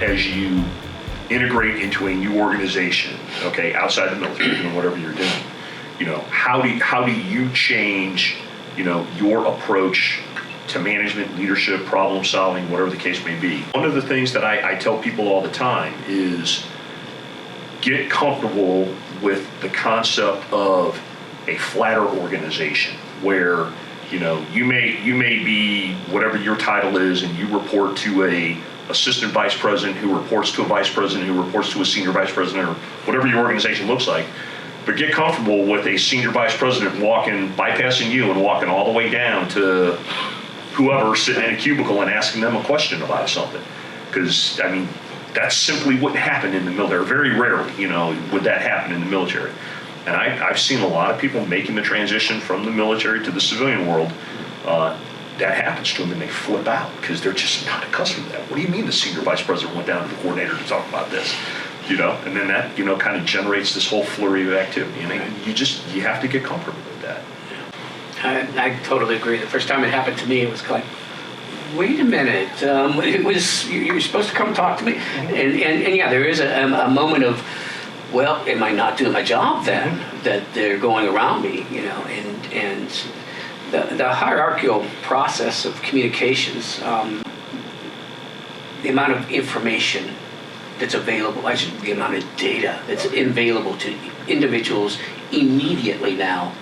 as you integrate into a new organization, okay, outside the military, whatever you're doing, how do you change, your approach to management, leadership, problem solving, whatever the case may be. One of the things that I tell people all the time is get comfortable with the concept of a flatter organization where, you may be whatever your title is and you report to a assistant vice president who reports to a vice president who reports to a senior vice president or whatever your organization looks like. But get comfortable with a senior vice president bypassing you and walking all the way down to whoever sitting in a cubicle and asking them a question about something. Because, that's simply what happened in the military. Very rarely, would that happen in the military. And I've seen a lot of people making the transition from the military to the civilian world. That happens to them and they flip out because they're just not accustomed to that. What do you mean the senior vice president went down to the coordinator to talk about this? And then that, kind of generates this whole flurry of activity. And you have to get comfortable with that. I totally agree. The first time it happened to me, it was like, wait a minute, you're supposed to come talk to me? And yeah, there is a moment of, well, am I not doing my job then? That they're going around me, and the hierarchical process of communications, the amount of information that's available, the amount of data that's available to individuals immediately now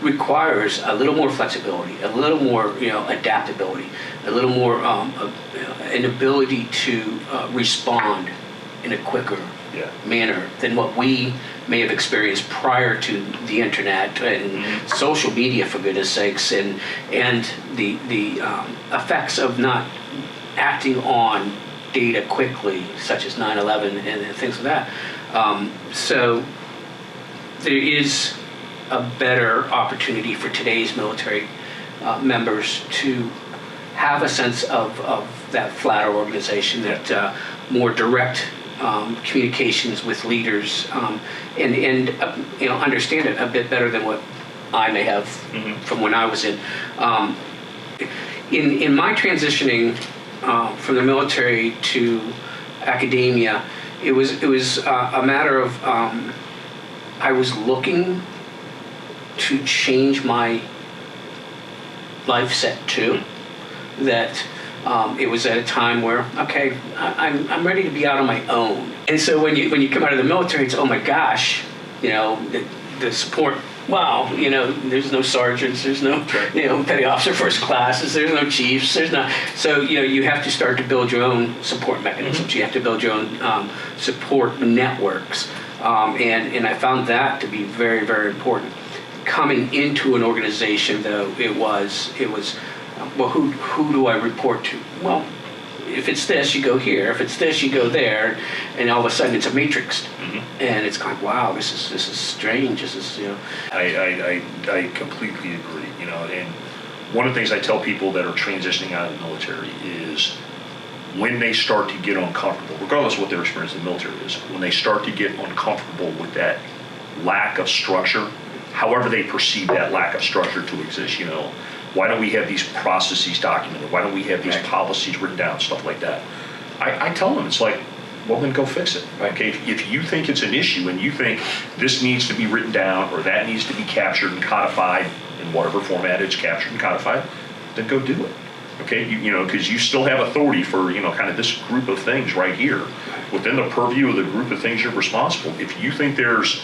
requires a little more flexibility, a little more adaptability, a little more an ability to respond in a quicker manner than what we may have experienced prior to the internet and social media, for goodness sakes, and the effects of not acting on data quickly, such as 9/11 and things like that. So there is a better opportunity for today's military members to have a sense of that flatter organization, that more direct communications with leaders, and understand it a bit better than what I may have from when I was in my transitioning from the military to academia. It was a matter of I was looking to change my life set too. That it was at a time where, okay, I'm ready to be out on my own. And so when you come out of the military, it's, oh my gosh, the support. Wow, there's no sergeants, there's no, petty officer first classes, there's no chiefs, so you have to start to build your own support mechanisms. You have to build your own support networks, and I found that to be very, very important. Coming into an organization, though, it was well, who do I report to? Well, if it's this, you go here. If it's this, you go there, and all of a sudden it's a matrix, and it's kind of, wow, this is strange. This is I completely agree. And one of the things I tell people that are transitioning out of the military is when they start to get uncomfortable, regardless of what their experience in the military is, when they start to get uncomfortable with that lack of structure, however they perceive that lack of structure to exist, why don't we have these processes documented? Why don't we have these policies written down, stuff like that? I tell them, it's like, well, then go fix it. Okay, if you think it's an issue and you think this needs to be written down or that needs to be captured and codified in whatever format it's captured and codified, then go do it. Okay, because you still have authority for kind of this group of things right here within the purview of the group of things you're responsible. If you think there's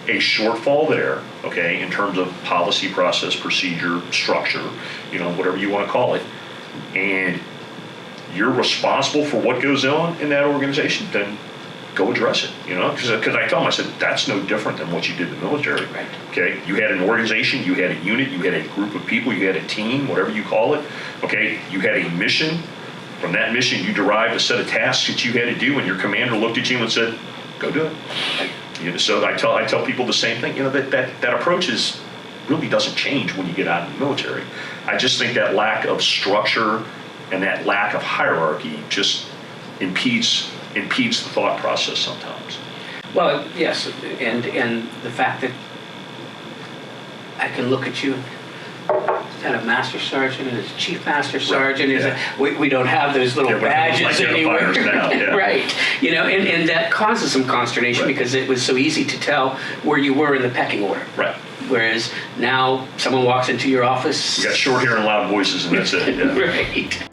a shortfall there, okay, in terms of policy, process, procedure, structure, whatever you want to call it, and you're responsible for what goes on in that organization, then go address it, because I tell them, I said, that's no different than what you did in the military. Right. Okay, you had an organization, you had a unit, you had a group of people, you had a team, whatever you call it, okay, you had a mission. From that mission, you derived a set of tasks that you had to do, and your commander looked at you and said, go do it. So I tell people the same thing. That approach really doesn't change when you get out of the military. I just think that lack of structure and that lack of hierarchy just impedes the thought process sometimes. Well, yes, and the fact that I can look at you, had a master sergeant and a chief master sergeant. yeah. We don't have those little Yeah, we have those badges anymore. identifiers now, yeah. Right. You know, and that causes some consternation Right. because it was so easy to tell where you were in the pecking order. Right. Whereas now someone walks into your office. You got short hair and loud voices, and that's it. Yeah. Right.